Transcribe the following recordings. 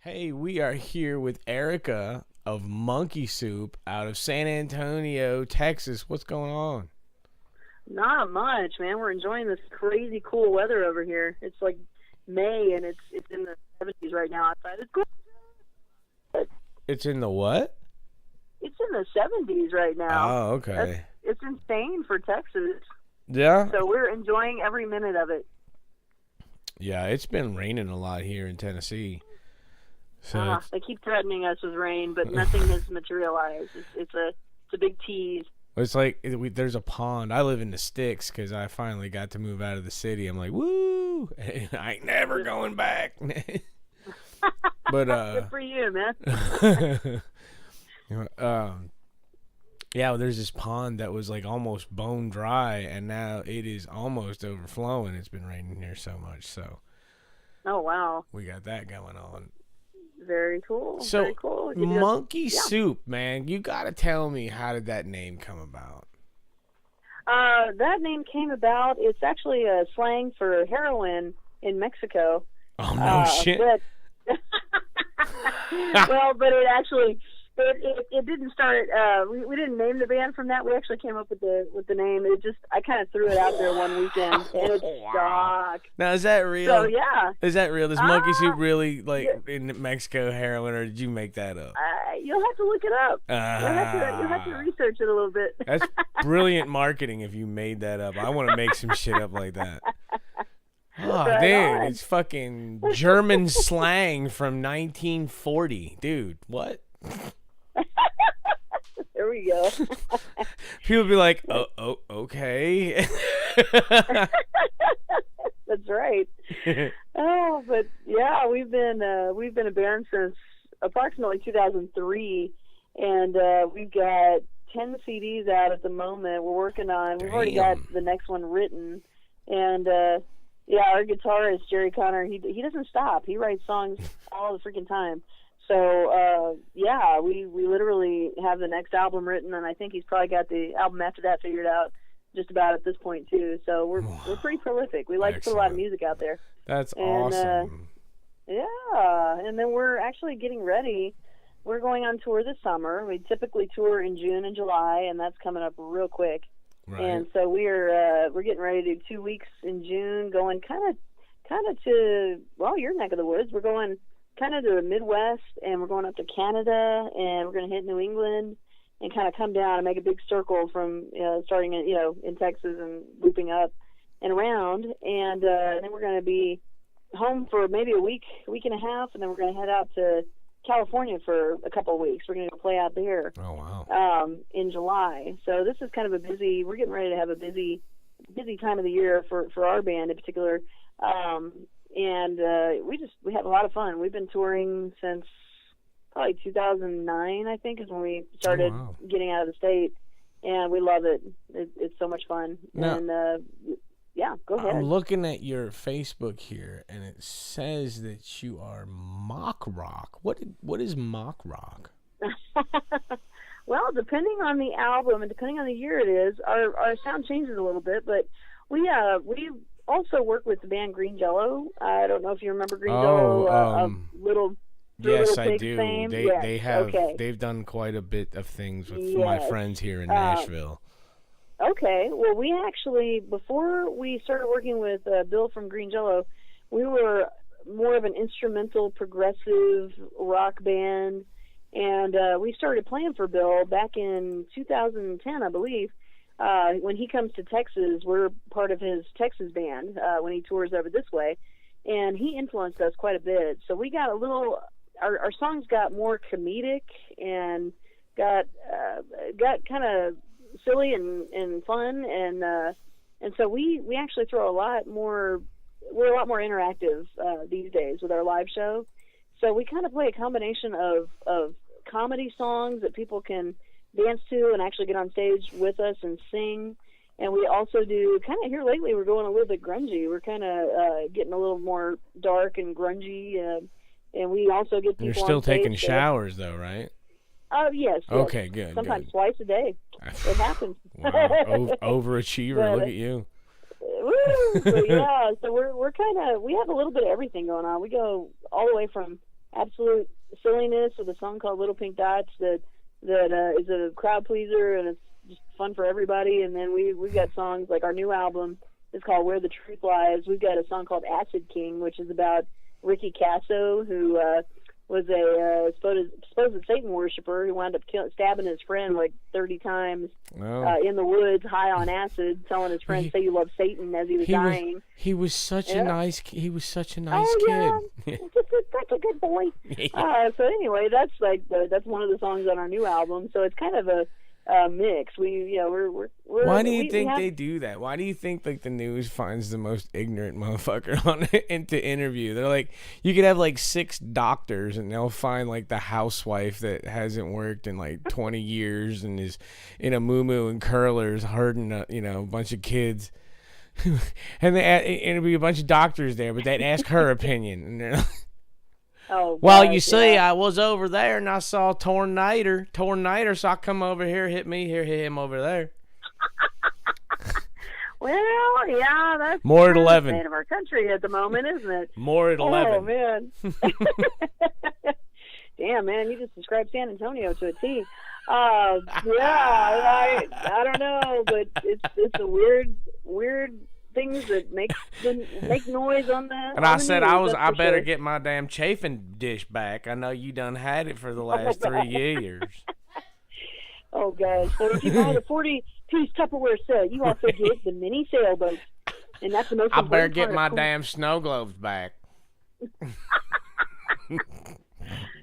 Hey, we are here with Erica of Monkeysoop out of San Antonio, Texas. What's going on? Not much, man. We're enjoying this crazy cool weather over here. It's like May, and it's in the 70s right now outside. It's cool. It's in the what? It's in the 70s right now. Oh, okay. It's insane for Texas. Yeah? So we're enjoying every minute of it. Yeah, it's been raining a lot here in Tennessee. So They keep threatening us with rain, but nothing has materialized. It's a big tease. it's like there's a pond. I live in the sticks because I finally got to move out of the city. I'm like, woo! I ain't never going back. But good for you, man. Yeah, there's this pond that was like almost bone dry, and now it is almost overflowing. It's been raining here so much, so. Oh wow! We got that going on. Very cool. So, very cool. Monkeysoop, man, you gotta tell me, how did that name come about? That name came about. It's actually a slang for heroin in Mexico. Oh no shit! But it actually it didn't start. We didn't name the band from that. We actually came up with the name. I kind of threw it out there one weekend, and it stuck. Now is that real? So yeah, is that real? Does Monkeysoop really in Mexico heroin, or did you make that up? You'll have to look it up. You'll have to research it a little bit. That's brilliant marketing if you made that up. I want to make some shit up like that. Oh, dude, it's fucking German slang from 1940. Dude, what? There we go. People be like, oh, okay. That's right. But yeah, we've been a band since approximately 2003, and we've got 10 CDs out at the moment. We're working on. We've already got the next one written, and yeah, our guitarist Jerry Connor, he doesn't stop. He writes songs all the freaking time. So yeah, we literally have the next album written, and I think he's probably got the album after that figured out just about at this point too. So we're pretty prolific. We like to put a lot of music out there. That's awesome. Yeah, and then we're actually getting ready. We're going on tour this summer. We typically tour in June and July, and that's coming up real quick. Right. And so we're getting ready to do 2 weeks in June, going kind of to your neck of the woods. We're going kind of to the Midwest, and we're going up to Canada, and we're going to hit New England, and kind of come down and make a big circle from starting in Texas and looping up and around, and then we're going to be home for maybe a week and a half, and then we're going to head out to California for a couple of weeks. We're going to go play out there. Oh wow! In July. So this is kind of we're getting ready to have a busy time of the year for our band in particular. And we have a lot of fun. We've been touring since probably 2009, I think, is when we started getting out of the state, and we love it. It's so much fun. Now, and yeah, go ahead. I'm looking at your Facebook here, and it says that you are mock rock. What is mock rock? Well, depending on the album and depending on the year it is, our sound changes a little bit, but we also work with the band Green Jello. I don't know if you remember Green Jello, little. Yes, I do. Fame. They have. Okay. They've done quite a bit of things with my friends here in Nashville. Okay. Well, we actually, before we started working with Bill from Green Jello, we were more of an instrumental progressive rock band, and we started playing for Bill back in 2010, I believe. When he comes to Texas, we're part of his Texas band when he tours over this way, and he influenced us quite a bit. So we got our songs got more comedic and got kind of silly and fun, and so we actually throw we're a lot more interactive these days with our live show. So we kind of play a combination of comedy songs that people can dance to and actually get on stage with us and sing. And we also do kind of, here lately we're going a little bit grungy. We're kind of getting a little more dark and grungy, and we also get people. You're still taking showers though, right? Oh yes. Okay, good. Sometimes twice a day. It happens. Wow. Overachiever, look at you. Woo! So yeah, so we're kind of, we have a little bit of everything going on. We go all the way from absolute silliness with a song called Little Pink Dots that is a crowd pleaser, and it's just fun for everybody. And then we've got songs like our new album is called Where the Truth Lies. We've got a song called Acid King, which is about Ricky Casso, who was a supposed Satan worshiper who wound up stabbing his friend like 30 times in the woods, high on acid, telling his friend, "Say you love Satan," as he was dying. He was such a nice. He was such a nice kid. Yeah, such a good boy. So anyway, that's one of the songs on our new album. So it's kind of a mix. Why do you think they do that? Why do you think like the news finds the most ignorant motherfucker on it to interview? They're like, you could have like 6 doctors and they'll find like the housewife that hasn't worked in like 20 years and is in a muumuu and curlers herding a bunch of kids. And they interview a bunch of doctors there, but they'd ask her opinion, and they're like, oh, well, you see, I was over there and I saw tornado, so I come over here, hit me here, hit him over there. Well, yeah, that's more at 11. The state of our country at the moment, isn't it? More at 11. Oh man, damn man, you just described San Antonio to a T. Yeah, I don't know, but it's a weird things that make noise on that. And I said I better get my damn chafing dish back. I know you done had it for the last 3 years. Oh gosh! So if you buy the 40-piece Tupperware set, you also get the mini sailboat, and that's the most. I better get my damn snow globes back.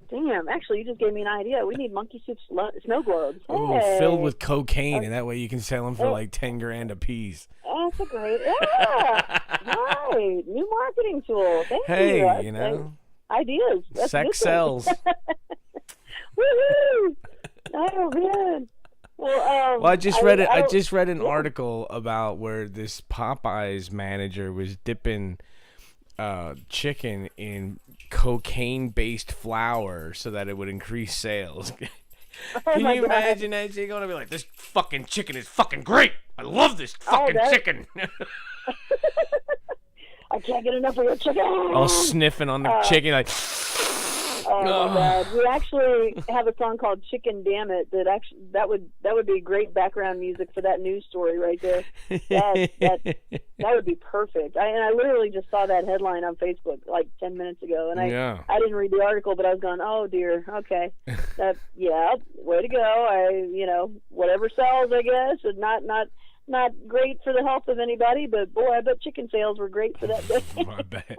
Damn! Actually, you just gave me an idea. We need Monkeysoop snow globes. Ooh, filled with cocaine, and that way you can sell them for like $10,000 a piece. That's a great, right? New marketing tool. Thank you. Hey, you know, ideas. That's sex sells. Woohoo! Oh man. Well, I just read it. I just read an article about where this Popeyes manager was dipping chicken in cocaine-based flour so that it would increase sales. Can you imagine that? You're gonna be like, this fucking chicken is fucking great. I love this fucking chicken. I can't get enough of your chicken. All sniffing on the chicken like. Oh my God! We actually have a song called "Chicken Damn It" that would be great background music for that news story right there. That would be perfect. I literally just saw that headline on Facebook like 10 minutes ago, and I didn't read the article, but I was going, oh dear, okay, way to go. Whatever sells, I guess, and not great for the health of anybody, but boy, I bet chicken sales were great for that day. I bet.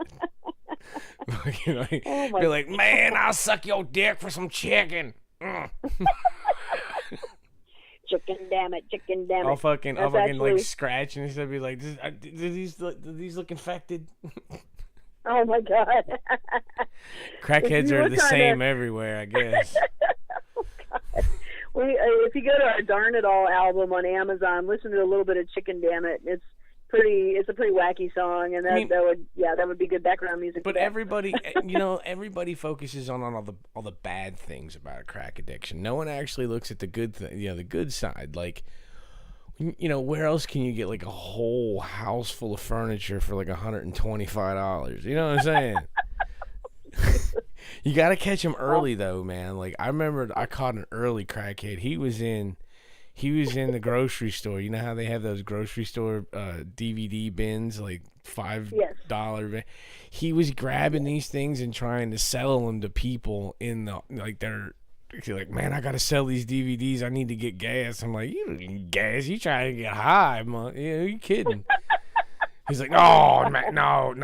Be like, man, I'll suck your dick for some chicken. Chicken damn it, chicken damn it. I'll fucking like scratch and stuff. Be like, do these look infected? Oh my God. Crackheads are the same everywhere, I guess. Oh God. If you go to our Darn It All album on Amazon, listen to a little bit of Chicken Damn It. It's a pretty wacky song, and that would be good background music. But everybody, everybody focuses on all the bad things about a crack addiction. No one actually looks at the good the good side. Like, where else can you get like a whole house full of furniture for like $125? You know what I'm saying? You got to catch him early though, man. Like I remember I caught an early crackhead. He was in the grocery store. You know how they have those grocery store DVD bins, like $5. He was grabbing these things and trying to sell them to people in the they're like, man, I gotta sell these DVDs. I need to get gas. I'm like, you don't need gas. You trying to get high, man? You kidding? He's like, oh, man, no.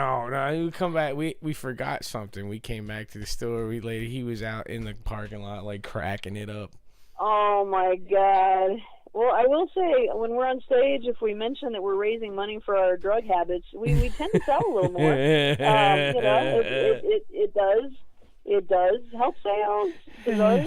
We come back. We forgot something. We came back to the store. He was out in the parking lot, like cracking it up. Oh my God. Well, I will say, when we're on stage, if we mention that we're raising money for our drug habits, we tend to sell a little more. It does help sales. But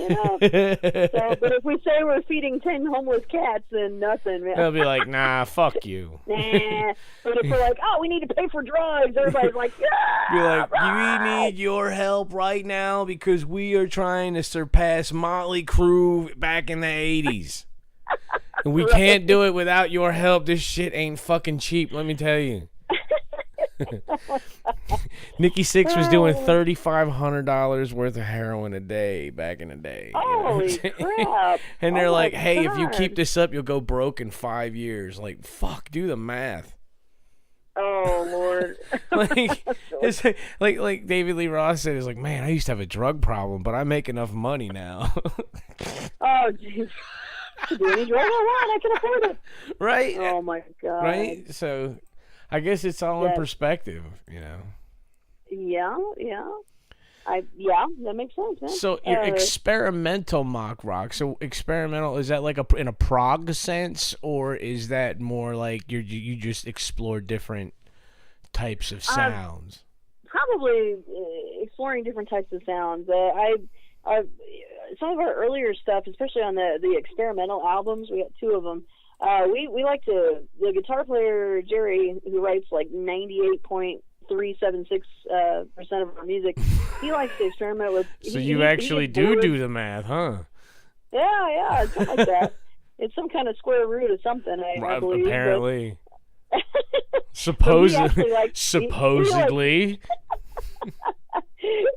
if we say we're feeding 10 homeless cats, then nothing. Man. They'll be like, nah, fuck you. Nah. But if we're like, oh, we need to pay for drugs, everybody's like, yeah. You're like, we need your help right now because we are trying to surpass Motley Crue back in the 80s. And we can't do it without your help. This shit ain't fucking cheap, let me tell you. Nikki Sixx was doing $3,500 worth of heroin a day back in the day. Holy crap. And they're like, hey, God. if you keep this up, you'll go broke in 5 years. Like, fuck, do the math. Oh, Lord. It's like David Lee Roth said, it's like, man, I used to have a drug problem, but I make enough money now. Oh, jeez. To do any drug I want, I can afford it. Right? Oh, my God. Right? So I guess it's all in perspective, Yeah. Yeah, that makes sense, man. So you're experimental mock rock. So experimental, is that like in a prog sense, or is that more like you just explore different types of sounds? Probably exploring different types of sounds. Some of our earlier stuff, especially on the experimental albums, we got 2 of them. We like to, the guitar player Jerry, who writes like 98.376% of our music, he likes to experiment with. So you actually do the math, huh? Yeah, something like that. It's some kind of square root of something, I believe. Apparently. But... Supposedly.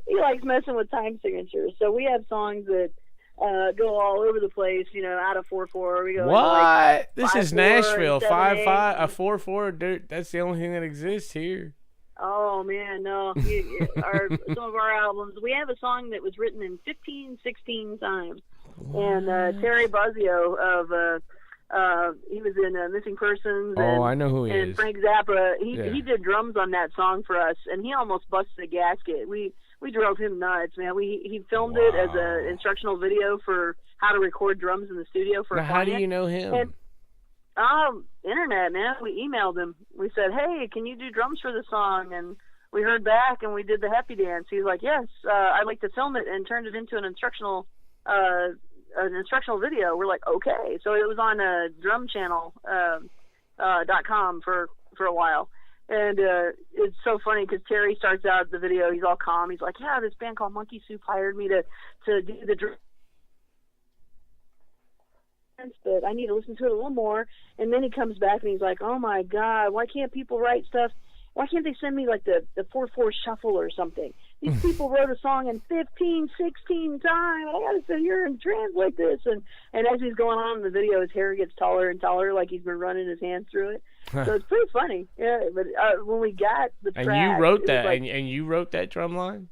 He likes messing with time signatures. So we have songs that go all over the place, out of 4/4. We go what? Like this is 5/4, Nashville. 7/8. 5/5, a 4/4. That's the only thing that exists here. Oh man, no. Some of our albums, we have a song that was written in 15/16 time, and Terry Bozzio of he was in Missing Persons. I know who he is. And Frank Zappa. He did drums on that song for us, and he almost busted a gasket. We drove him nuts, man. He filmed it as an instructional video for how to record drums in the studio for. Now, how do you know him? And, internet, man. We emailed him. We said, hey, can you do drums for the song? And we heard back, and we did the happy dance. He's like, yes, I'd like to film it and turn it into an instructional video. We're like, okay. So it was on drumchannel.com for a while. And it's so funny because Terry starts out the video, he's all calm. He's like, yeah, this band called Monkeysoop hired me to do the drum. But I need to listen to it a little more. And then he comes back and he's like, oh my God, why can't people write stuff? Why can't they send me like the 4/4 shuffle or something? These people wrote a song in 15/16 time. I gotta sit here and translate this. And as he's going on in the video, his hair gets taller and taller, like he's been running his hands through it. So it's pretty funny. Yeah, but when we got the track, and you wrote that, like, and you wrote that drum line.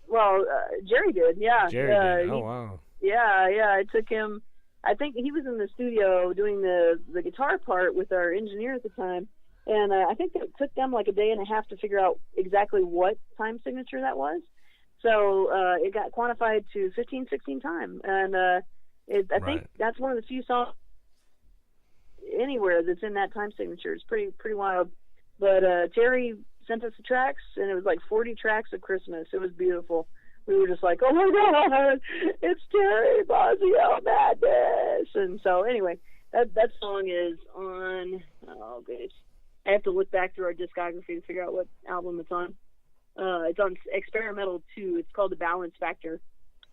Well, Jerry did. Yeah. Jerry did. Oh wow. Yeah. It took him. I think he was in the studio doing the guitar part with our engineer at the time. And I think it took them like a day and a half to figure out exactly what time signature that was. So it got quantified to 15/16 time. And I think that's one of the few songs anywhere that's in that time signature. It's pretty wild. But Terry sent us the tracks, and it was like 40 tracks of Christmas. It was beautiful. We were just like, oh my God, it's Terry Bozzio madness. And so anyway, that song is on, oh goodness, I have to look back through our discography to figure out what album it's on. It's on Experimental 2. It's called The Balance Factor.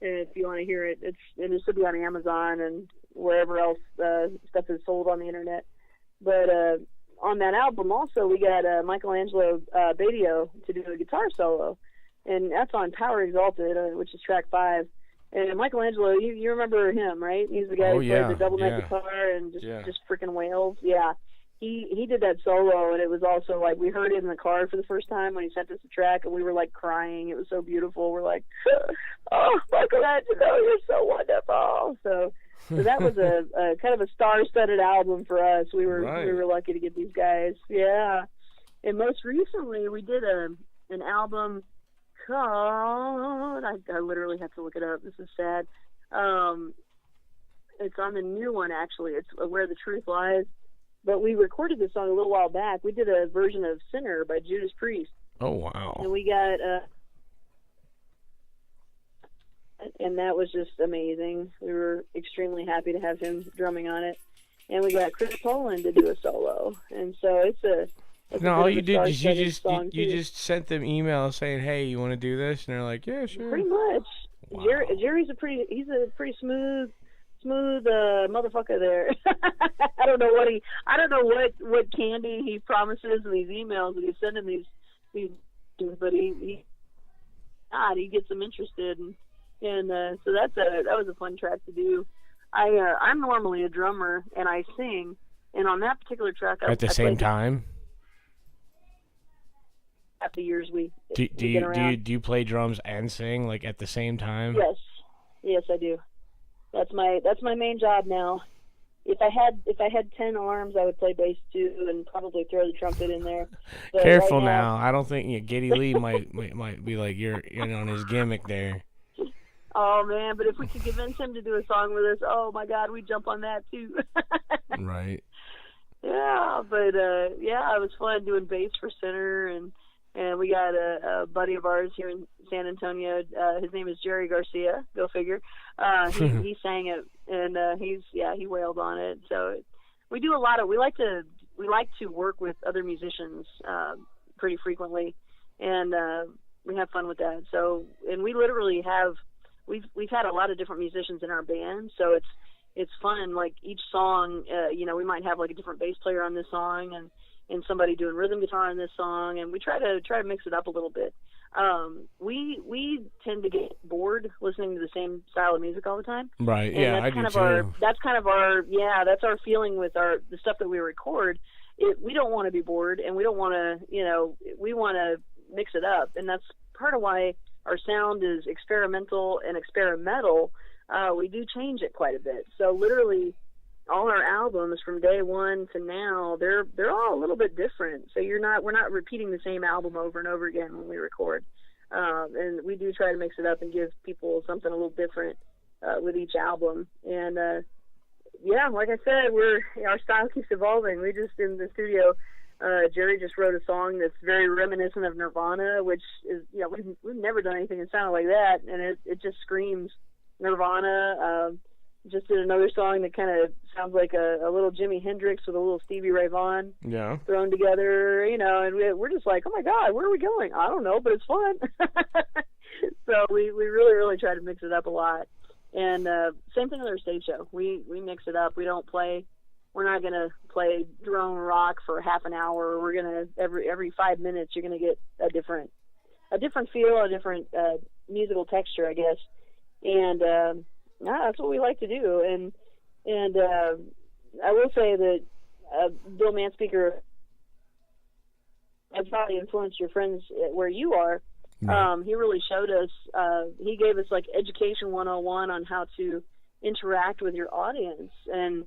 If you want to hear it, it should be on Amazon and wherever else stuff is sold on the internet. But on that album also, we got Michelangelo Badio to do a guitar solo. And that's on Power Exalted, which is track 5. And Michelangelo, you remember him, right? He's the guy who plays the double neck guitar and just freaking wails. Yeah. He did that solo, and it was also like we heard it in the car for the first time when he sent us the track, and we were like crying. It was so beautiful. We're like, oh, Michelangelo, you're so wonderful. So that was a kind of a star-studded album for us. We were lucky to get these guys. Yeah. And most recently, we did an album called, I literally have to look it up. This is sad. It's on the new one, actually. It's Where the Truth Lies. But we recorded this song a little while back. We did a version of Sinner by Judas Priest. Oh, wow. And we got, and that was just amazing. We were extremely happy to have him drumming on it. And we got Chris Poland to do a solo. And so it's all you did is you just sent them email saying, hey, you want to do this? And they're like, yeah, sure. Pretty much. Wow. Jerry's a pretty smooth motherfucker there. I don't know what candy he promises in these emails, and he's sending these but he gets them interested, and so that was a fun track to do. I'm normally a drummer and I sing, and on that particular track, at the same time. After years we do you play drums and sing like at the same time? Yes, I do. That's my main job now. If I had 10 arms, I would play bass too, and probably throw the trumpet in there. But Careful right now. I don't think Geddy Lee might be like you're on his gimmick there. Oh man, but if we could convince him to do a song with us, oh my God, we'd jump on that too. Right. Yeah, but it was fun doing bass for center, and we got a buddy of ours here in San Antonio. His name is Jerry Garcia. Go figure. He sang it, and he wailed on it. So we do a lot of. We like to work with other musicians pretty frequently, and we have fun with that. So, and we literally have. We've had a lot of different musicians in our band, so it's fun. Like each song, we might have like a different bass player on this song, and somebody doing rhythm guitar on this song, and we try to mix it up a little bit. We tend to get bored listening to the same style of music all the time. Right. And yeah, I do too. That's our feeling with the stuff that we record. We don't want to be bored, and we don't want to, we want to mix it up, and that's part of why our sound is experimental and experimental. We do change it quite a bit. So literally, all our albums from day one to now, they're all a little bit different. So we're not repeating the same album over and over again when we record. And we do try to mix it up and give people something a little different with each album. And like I said, our style keeps evolving. We just in the studio. Jerry just wrote a song that's very reminiscent of Nirvana, which is, we've never done anything that sounded like that, and it just screams Nirvana. Just did another song that kind of sounds like a little Jimi Hendrix with a little Stevie Ray Vaughan thrown together, and we're just like, oh my God, where are we going? I don't know, but it's fun. So we really, really try to mix it up a lot. And same thing with our stage show. We mix it up. We're not going to play drone rock for half an hour. We're going to, every 5 minutes, you're going to get a different feel, a different musical texture, I guess. And that's what we like to do. And I will say that Bill Manspeaker has probably influenced your friends where you are. He really showed us, he gave us like Education 101 on how to interact with your audience and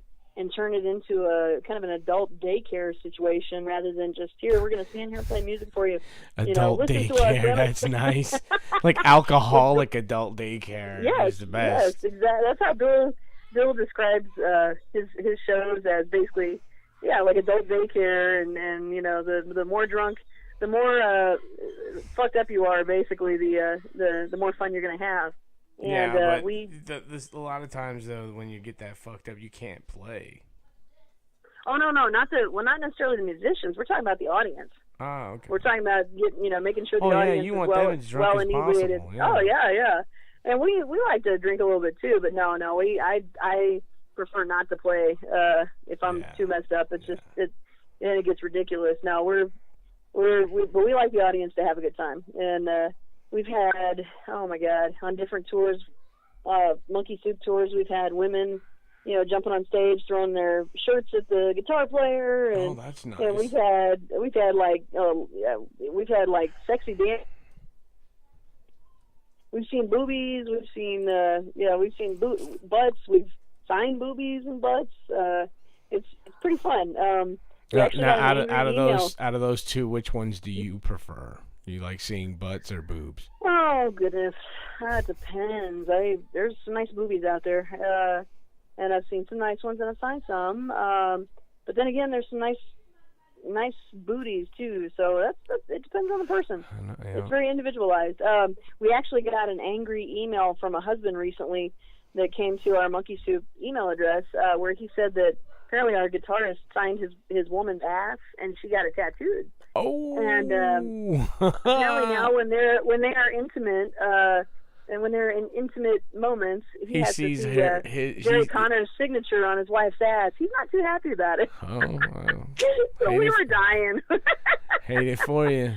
turn it into a kind of an adult daycare situation rather than just, here, we're going to stand here and play music for you. Adult daycare, that's nice. Like alcoholic adult daycare is the best. Yes, exactly. That's how Bill describes his shows as basically, like adult daycare, and the more drunk, the more fucked up you are, basically, the more fun you're going to have. And but a lot of times though, when you get that fucked up, you can't play. Oh no, not necessarily the musicians. We're talking about the audience. Oh, okay. We're talking about making sure the audience you want is them as drunk as inebriated. possible. Yeah. Oh yeah. And we like to drink a little bit too, but no, I prefer not to play if I'm too messed up. It's just it gets ridiculous. No, but we like the audience to have a good time, and we've had, oh my God, on different tours, Monkeysoop tours, we've had women, jumping on stage, throwing their shirts at the guitar player, and that's nice. And we've had like sexy dance. We've seen boobies. We've seen butts. We've signed boobies and butts. It's pretty fun. Now, out of those two, which ones do you prefer? Do you like seeing butts or boobs? Oh goodness, it depends. There's some nice boobies out there, and I've seen some nice ones, and I've signed some. But then again, there's some nice booties too. So it depends on the person. It's very individualized. We actually got an angry email from a husband recently that came to our Monkeysoop email address, where he said that apparently our guitarist signed his woman's ass, and she got it tattooed. Oh. And apparently now when they are intimate, and when they're in intimate moments, he has to see Jerry Connor's signature on his wife's ass. He's not too happy about it. Oh, wow. So we were dying. Hate it for you.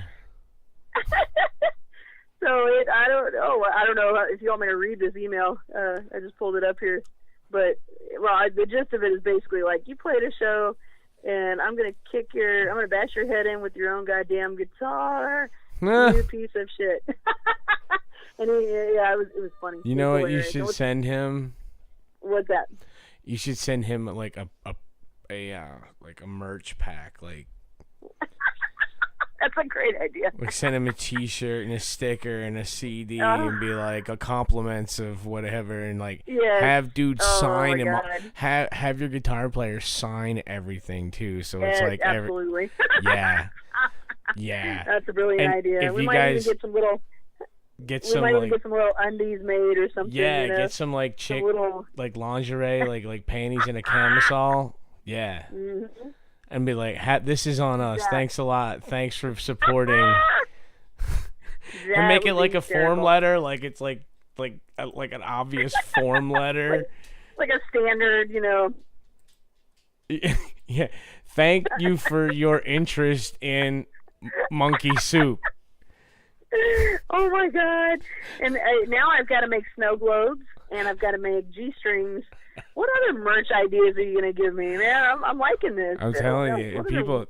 So I don't know if you want me to read this email. I just pulled it up here, but the gist of it is basically like, you played a show, and I'm gonna bash your head in with your own goddamn guitar, you piece of shit. And it was funny. You know what you should send him? What's that? You should send him like a merch pack, like. That's a great idea. Like, send him a T-shirt and a sticker and a CD and be like a compliments of whatever, and like have dudes sign him. Have your guitar player sign everything too, so it's like absolutely. Yeah. That's a brilliant idea. We might even get some little. Get some little undies made or something. Yeah, you know? Get some like like lingerie, like panties and a camisole. Yeah. Mm-hmm. And be like, this is on us. Thanks a lot. Thanks for supporting. And make it like a form letter, like it's like an obvious form letter. Like a standard, you know. Yeah. Thank you for your interest in Monkeysoop. Oh my God! And now I've got to make snow globes, and I've got to make G-strings. What other merch ideas are you gonna give me, man? I'm liking this. I'm telling you, people,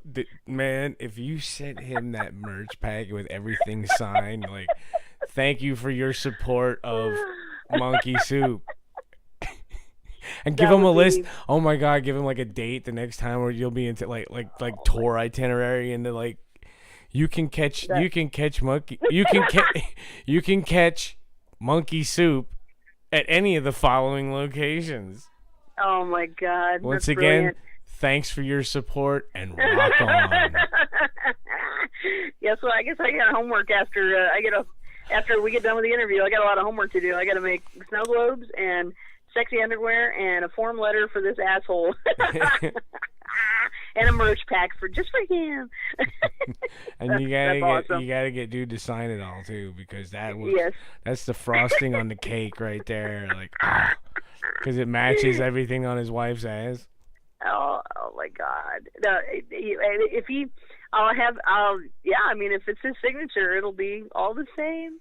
man, if you sent him that merch pack with everything signed, like, thank you for your support of Monkeysoop. And give him a list. Oh my God, give him like a date the next time where you'll be into like tour itinerary, and like. You can catch Monkeysoop at any of the following locations. Oh my God! Once again, thanks for your support and rock on. Yeah, so I guess I got homework after we get done with the interview. I got a lot of homework to do. I got to make snow globes and sexy underwear and a form letter for this asshole. And a merch pack just for him. And you gotta get dude to sign it all too, because that's the frosting on the cake right there, like, because it matches everything on his wife's ass. Oh my God! No, if it's his signature, it'll be all the same.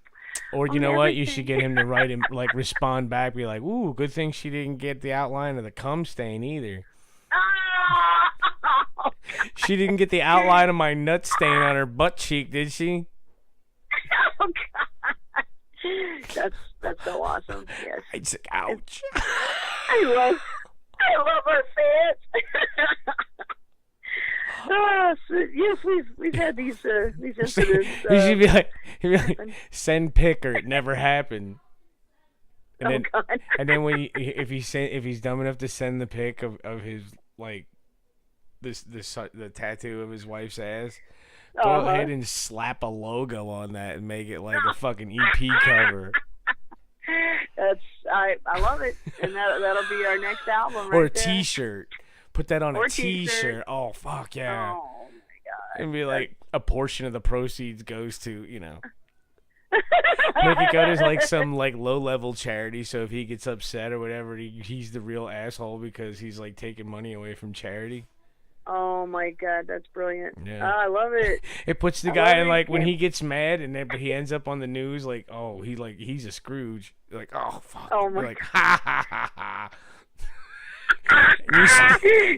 Or you know what? You should get him to write him, like, respond back, be like, "Ooh, good thing she didn't get the outline of the cum stain either." She didn't get the outline of my nut stain on her butt cheek, did she? Oh God, that's so awesome. Yes. It's like, ouch. I love our fans. So, yes, we've had these incidents. You should be like, send pic or it never happened. And then if he's dumb enough to send the pic of his, like, the tattoo of his wife's ass, go ahead and slap a logo on that and make it like a fucking EP cover. I love it, and that'll be our next album. Right, or a T-shirt. Put that on a T-shirt. Oh fuck yeah! Oh my God! And be like, a portion of the proceeds goes to, you know. Make it go to like some like low level charity, so if he gets upset or whatever, he's the real asshole because he's like taking money away from charity. Oh my God, that's brilliant. Yeah. I love it. It puts the guy in, like, when he gets mad and then he ends up on the news, like, oh, he's a Scrooge. Like, oh fuck. Oh my. Like, ha ha ha ha.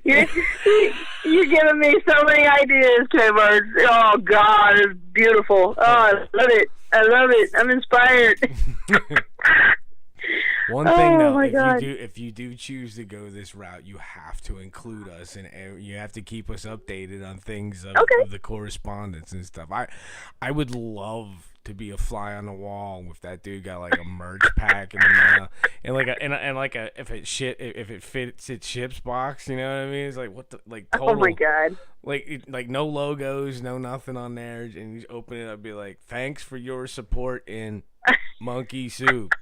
You're giving me so many ideas, KBar. Oh God, it's beautiful. Oh, I love it. I'm inspired. One thing though, if you do choose to go this route, you have to include us, and you have to keep us updated on things of the correspondence and stuff. I would love to be a fly on the wall if that dude got like a merch pack in the mail, and if it fits its ships box, you know what I mean? It's like, what the, like, total, oh my God, like no logos, no nothing on there, and you open it up, be like, thanks for your support in Monkeysoop.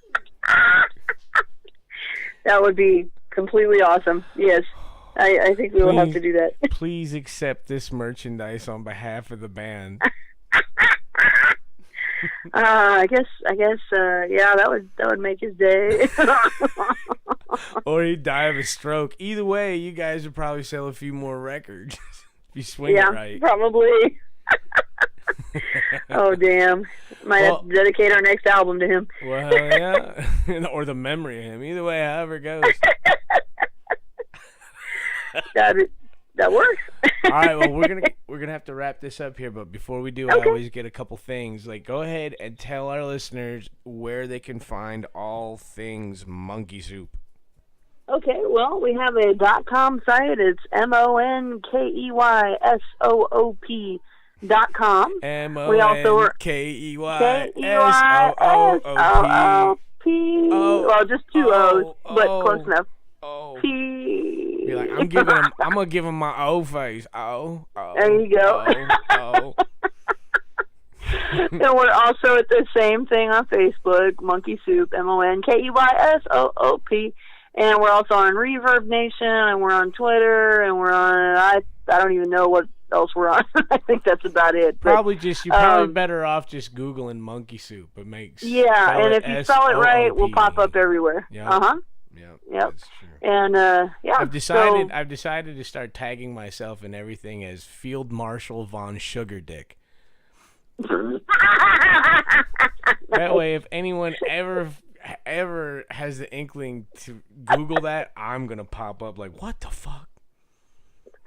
That would be completely awesome. Yes, I think we will have to do that. Please accept this merchandise on behalf of the band. I guess, yeah, that would make his day. Or he'd die of a stroke. Either way, you guys would probably sell a few more records if you swing it right. Probably. Oh, damn. Might have to dedicate our next album to him. Well, yeah. Or the memory of him. Either way, however it goes. That works. All right, well, we're gonna have to wrap this up here, but before we do, I always get a couple things. Like, go ahead and tell our listeners where they can find all things Monkeysoop. Okay, well, we have a .com site. It's MONKEYSOOP.com. MONKEYSOOP. Well, just two O's, but close enough. P. You're like, I'm gonna give him my O face. Oh. There you go. Oh. And we're also at the same thing on Facebook, Monkeysoop, MONKEYSOOP. And we're also on Reverb Nation, and we're on Twitter, and we're on, I don't even know what else we're on. I think that's about it. But, you're probably better off just Googling Monkeysoop. It makes and if you spell it right, we'll pop up everywhere. Yeah. Yep. That's true. And I've decided to start tagging myself in everything as Field Marshal von Sugardick. That way, if anyone ever has the inkling to Google that, I'm gonna pop up like, what the fuck?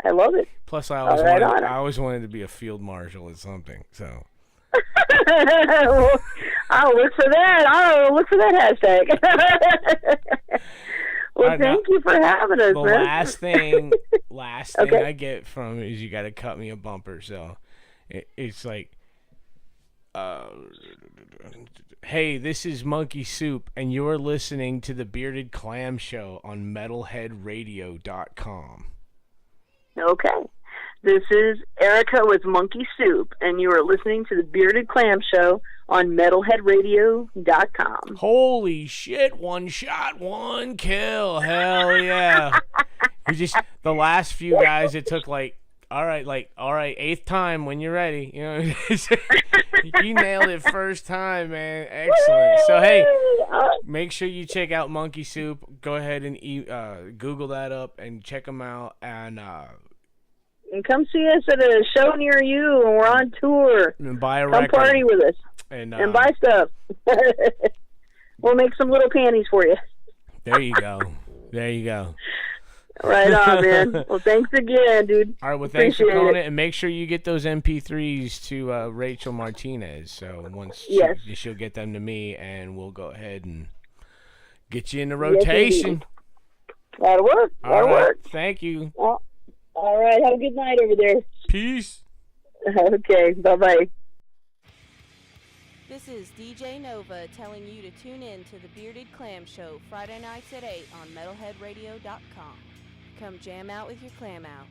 I love it. Plus, I always wanted to be a field marshal or something. So I'll look for that. Look for that hashtag. Well, thank you for having us, man. Last thing I get from is you got to cut me a bumper. So it's like, hey, this is Monkeysoop, and you're listening to the Bearded Clam Show on metalheadradio.com. Okay. This is Erica with Monkeysoop, and you are listening to the Bearded Clam Show on metalheadradio.com. Holy shit, one shot, one kill. Hell yeah. The last few guys, it took like, all right, 8th time when you're ready. You know, you nailed it first time, man. Excellent. So, hey, make sure you check out Monkeysoop. Go ahead and Google that up and check them out. And come see us at a show near you, and we're on tour. And buy a record. Come party with us. And buy stuff. We'll make some little panties for you. There you go. Right on, man. Well, thanks again, dude. All right, well, thanks for calling it. And make sure you get those MP3s to Rachel Martinez. So once she'll get them to me, and we'll go ahead and get you in the rotation. That'll work. That'll work. Thank you. Well, all right. Have a good night over there. Peace. Okay. Bye-bye. This is DJ Nova telling you to tune in to the Bearded Clam Show Friday nights at 8 on metalheadradio.com. Come jam out with your clam out.